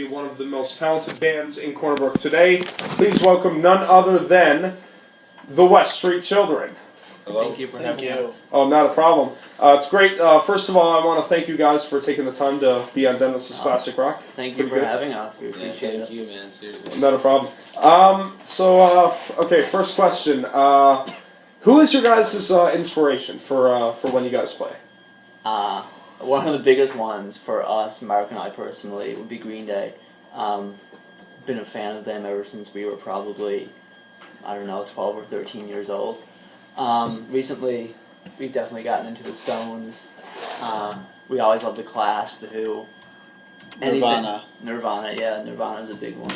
One of the most talented bands in Corner Brook today. Please welcome none other than the West Street Children. Hello. Thank you for having us. Oh, not a problem. It's great. First of all, I want to thank you guys for taking the time to be on Dennis's Classic Rock. Thank you for having us. We appreciate it. Thank you, man. Seriously. Not a problem. Okay, first question. Who is your guys' inspiration for when you guys play? One of the biggest ones for us, Mark and I personally, would be Green Day. Been a fan of them ever since we were probably, 12 or 13 years old. Recently, we've definitely gotten into the Stones. We always loved the Clash, the Who. Nirvana. Nirvana's a big one.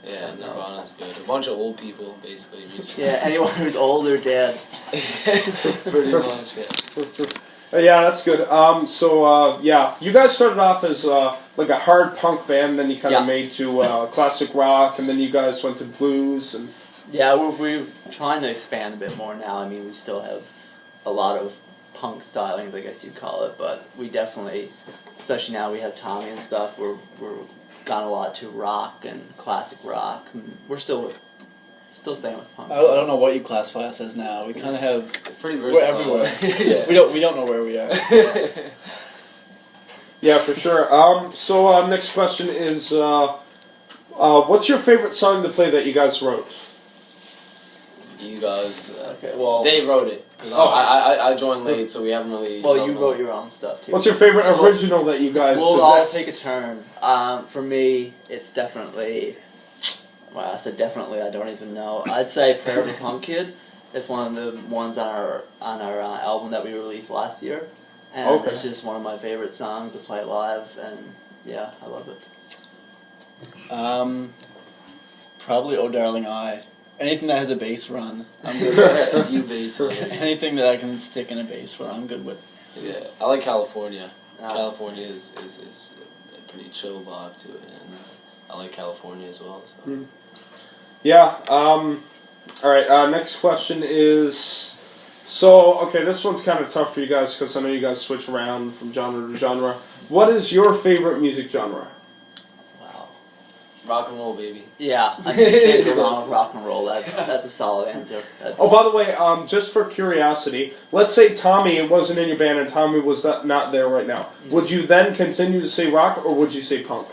Yeah, Nirvana's good. A bunch of old people, basically. Recently. Yeah, anyone who's old or dead. Pretty much, yeah. Yeah, that's good. You guys started off as like a hard punk band, then you kind of made to classic rock, and then you guys went to blues and. Yeah, we're trying to expand a bit more now. I mean, we still have a lot of punk stylings, I guess you'd call it, but we definitely, especially now we have Tommy and stuff, we're gone a lot to rock and classic rock. And we're still staying with punk. I don't know what you classify us as now. We kind of have pretty versatile. We're everywhere. Yeah. We don't know where we are. Yeah, for sure. Next question is, what's your favorite song to play that you guys wrote? You guys, okay, well, they wrote it. Cause I joined late, so we haven't really. Well, you wrote your own stuff too. What's your favorite original that you guys? We'll all take a turn. For me, it's definitely. Well, I said definitely. I don't even know. I'd say "Prayer of a Punk Kid." It's one of the ones on our album that we released last year, and it's just one of my favorite songs to play live. And yeah, I love it. Probably "Oh Darling I." Anything that has a bass run, I'm good with. You bass run. Anything that I can stick in a bass run, I'm good with. Yeah, I like California. California is a pretty chill vibe to it, and I like California as well. So. Yeah. All right. Next question is. This one's kind of tough for you guys because I know you guys switch around from genre to genre. What is your favorite music genre? Rock and roll, baby. Yeah, I mean, you can't go wrong with rock and roll. That's a solid answer. Oh, by the way, just for curiosity, let's say Tommy wasn't in your band and Tommy was not there right now. Would you then continue to say rock or would you say punk?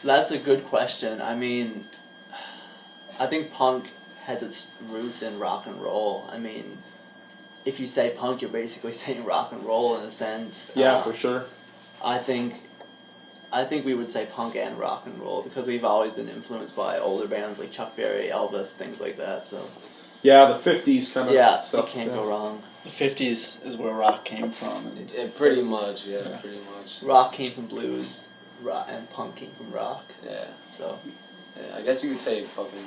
That's a good question. I mean, I think punk has its roots in rock and roll. I mean, if you say punk, you're basically saying rock and roll in a sense. Yeah, for sure. I think we would say punk and rock and roll because we've always been influenced by older bands like Chuck Berry, Elvis, things like that. So. Yeah, the 50s kind of stuff. You can't go wrong. The 50s is where rock came from. Pretty much, pretty much. Rock came from blues, and punk came from rock. Yeah. So. Yeah, I guess you could say fucking.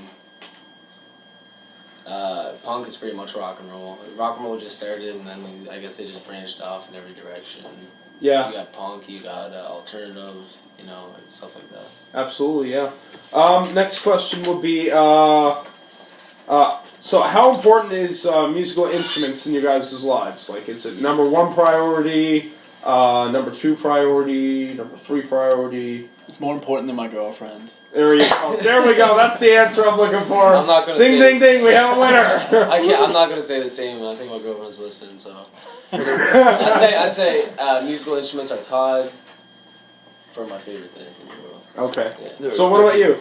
Punk is pretty much rock and roll. Rock and roll just started, and then I guess they just branched off in every direction. Yeah. You got punk, you got alternative, stuff like that. Absolutely, yeah. Next question would be, so how important is musical instruments in your guys' lives? Like, is it number 1 priority, number 2 priority, number 3 priority? It's more important than my girlfriend. There you go. There we go. That's the answer I'm looking for. I'm not gonna ding, ding, ding. We have a winner. I'm not gonna say the same. I think my girlfriend's listening, so. I'd say musical instruments are tied for my favorite thing in the world. Okay. Yeah. So what about you?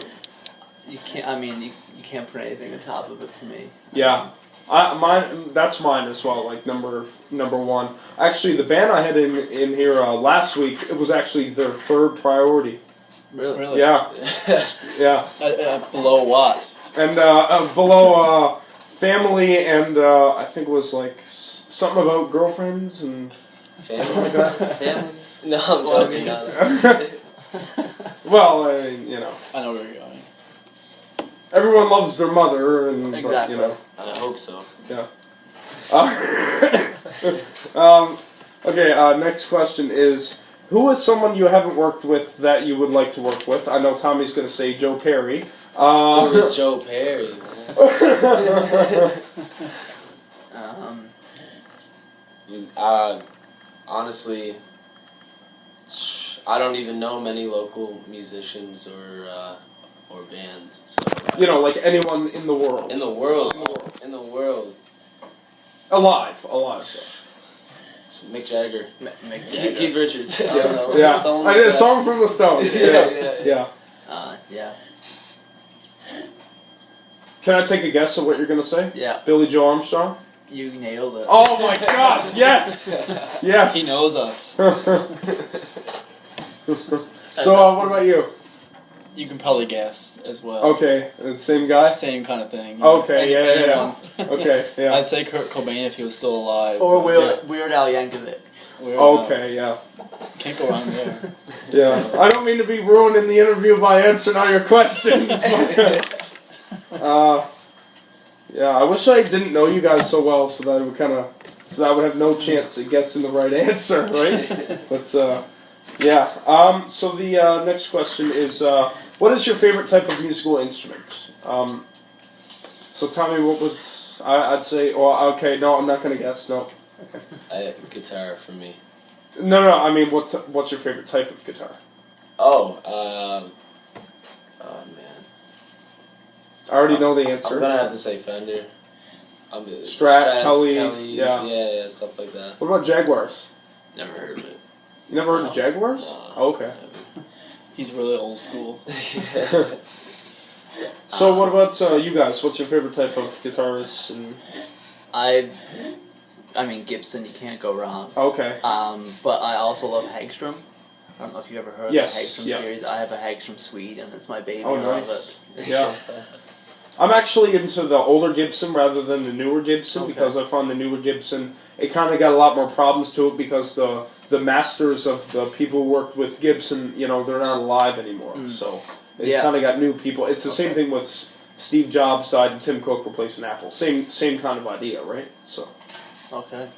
You can't. I mean, you can't put anything on top of it for me. Yeah. That's mine as well. Like number 1. Actually, the band I had in here last week, it was actually their 3rd priority. Really? Yeah. Yeah. Below what? And below family and I think it was like something about girlfriends and something like that. Family? No, something Well, I mean, I know where you're going. Everyone loves their mother, and exactly. I hope so. Yeah. Okay. Next question is: who is someone you haven't worked with that you would like to work with? I know Tommy's going to say Joe Perry. Who is Joe Perry? Man? Honestly, I don't even know many local musicians or bands. So You know, like anyone in the world. in the world, in the world, Alive. it's Mick Jagger, Mick Keith Jagger. Richards. I don't know. Yeah. Someone I like did a that. song from the Stones. Yeah. Yeah. Can I take a guess of what you're gonna say? Yeah. Billy Joe Armstrong? You nailed it. Oh my gosh, yes! Yes! He knows us. So, what about you? You can probably guess as well. Okay, the same guy? Same kind of thing. Okay, yeah. Anyone. Okay, yeah. I'd say Kurt Cobain if he was still alive. Or Weird Al Yankovic. Okay, yeah. Can't go wrong there. Yeah. I don't mean to be ruining the interview by answering all your questions, but, yeah, I wish I didn't know you guys so well so that I would have no chance at guessing the right answer, right? But, yeah. So the next question is, what is your favorite type of musical instrument? So Tommy, what would I'd say? Well, okay, no, I'm not gonna guess. No. Okay. Guitar for me. No. I mean, what's your favorite type of guitar? Oh man. I already know the answer. I'm gonna have to say Fender. Strat, Telly, Tellys, yeah. yeah, stuff like that. What about Jaguars? Never heard of it. You never heard of Jaguars? No. Oh, okay. He's really old school. So what about you guys? What's your favorite type of guitarist? And I mean Gibson. You can't go wrong. okay. But I also love Hagstrom. I don't know if you ever heard Yes, of the Hagstrom yeah. series. I have a Hagstrom Suite, and it's my baby. Oh, I love nice. it. Yeah. I'm actually into the older Gibson rather than the newer Gibson Okay. because I found the newer Gibson, it kind of got a lot more problems to it because the masters of the people who worked with Gibson, you know, they're not alive anymore. So it Yeah. kind of got new people. It's the same thing with Steve Jobs died and Tim Cook replacing Apple. Same kind of idea, right? So Okay.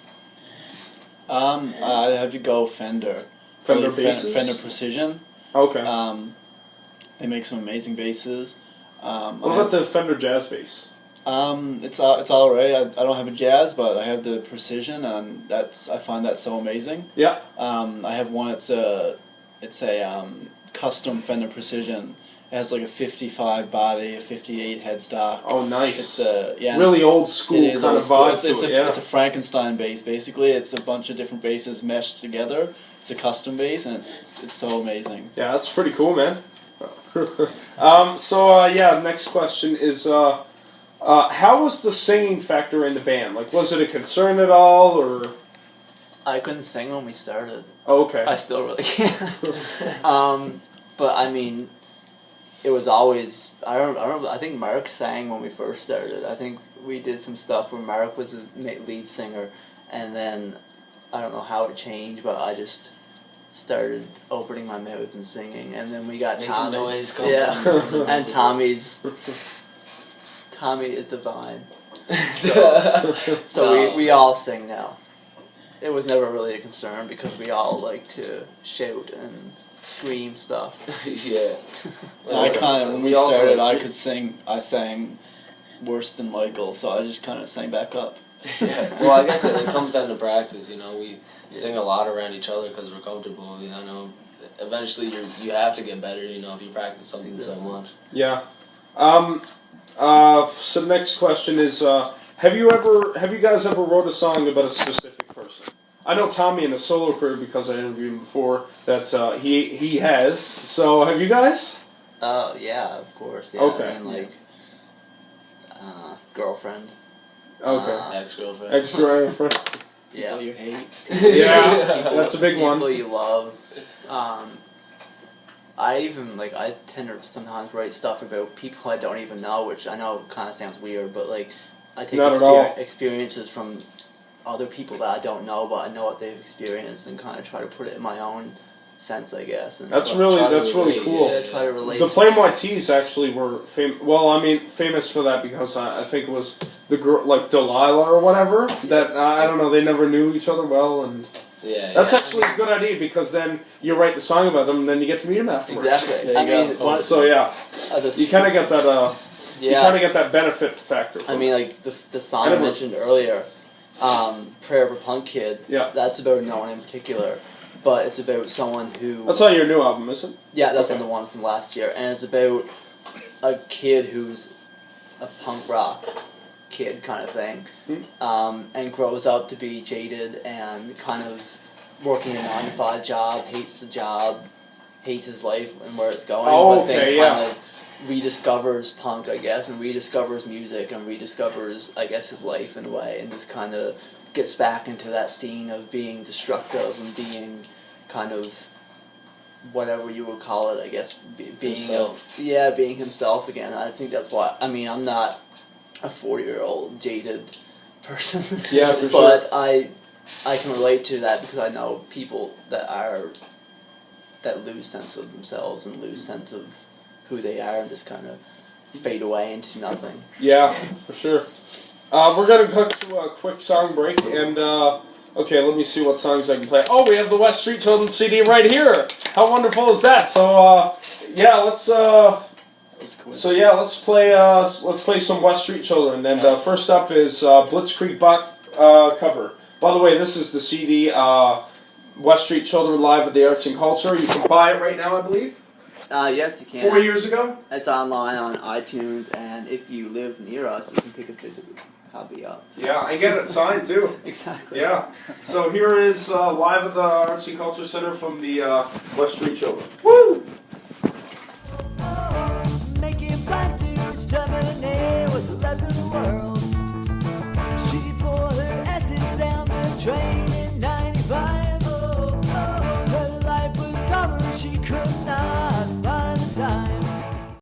I'd have to go Fender. Fender Probably basses? Fender Precision. okay. They make some amazing basses. What about the Fender Jazz bass? It's all right. I don't have a jazz, but I have the Precision, and I find that so amazing. Yeah. I have one. It's a custom Fender Precision. It has like a 55 body, a 58 headstock. Oh, nice. It's yeah. Really old school It is kind old of school. vibe It's to it, yeah. a Frankenstein bass, basically. It's a bunch of different basses meshed together. It's a custom bass, and it's so amazing. Yeah, that's pretty cool, man. Next question is, how was the singing factor in the band? Like, was it a concern at all, or? I couldn't sing when we started. Oh, okay. I still really can't. But I mean, it was always. I remember. I think Mark sang when we first started. I think we did some stuff where Mark was the lead singer, and then I don't know how it changed, but I just started opening my mouth and singing, and then we got Making Tommy. noise, Yeah, coming. and Tommy is divine. So we all sing now. It was never really a concern because we all like to shout and scream stuff. Yeah. When we also started, like I could sing. I sang worse than Michael, so I just kind of sang back up. Yeah. Well, I guess it comes down to practice. You know, we sing a lot around each other because we're comfortable. You know, eventually you have to get better. You know, if you practice something so much. Yeah. So next question is, have you guys ever wrote a song about a specific person? I know Tommy in a solo career because I interviewed him before that he has. So have you guys? Oh yeah, of course. Yeah. Okay. I mean, girlfriend. Okay. Ex-girlfriend. Ex-girlfriend. Yeah. People you hate. Yeah, that's a big one. People you love. I tend to sometimes write stuff about people I don't even know, which I know kind of sounds weird, but I take Not at all. experiences from other people that I don't know, but I know what they've experienced and kind of try to put it in my own sense, I guess. And That's really cool. Yeah, try to relate. The Flame White Tees actually were famous for that because I think it was the girl like Delilah or whatever that I don't know, they never knew each other well, and that's actually a good idea because then you write the song about them and then you get to meet them afterwards. Exactly. So yeah, you kind of get that. You kind of get that benefit factor. I mean, like the song I mentioned earlier, "Prayer of a Punk Kid." Yeah. That's about no one in particular. but it's about someone who. That's on your new album, isn't it? Yeah, that's Okay. on the one from last year, and it's about a kid who's a punk rock kid kind of thing, and grows up to be jaded and kind of working a 9-to-5 job, hates the job, hates his life and where it's going, Oh, but then okay, kind of rediscovers punk, I guess, and rediscovers music and rediscovers, I guess, his life in a way, and just kind of gets back into that scene of being destructive and being kind of whatever you would call it, I guess, being Himself. being himself again. I think that's why. I mean, I'm not a 40-year-old jaded person. Yeah, for but sure. I can relate to that because I know people that lose sense of themselves and lose sense of who they are and just kind of fade away into nothing. Yeah, for sure. We're gonna cut to a quick song break, and okay, let me see what songs I can play. Oh, we have the West Street Children CD right here. How wonderful is that? So yeah, let's let's play some West Street Children. And first up is Blitzkrieg Bach cover. By the way, this is the CD West Street Children Live at the Arts and Culture. You can buy it right now, I believe. Yes, you can. 4 years ago. It's online on iTunes, and if you live near us, you can pick a physical copy up. Yeah, I get it signed too. Exactly. Yeah. So here is live at the Arts and Culture Center from the West Street Children. Woo!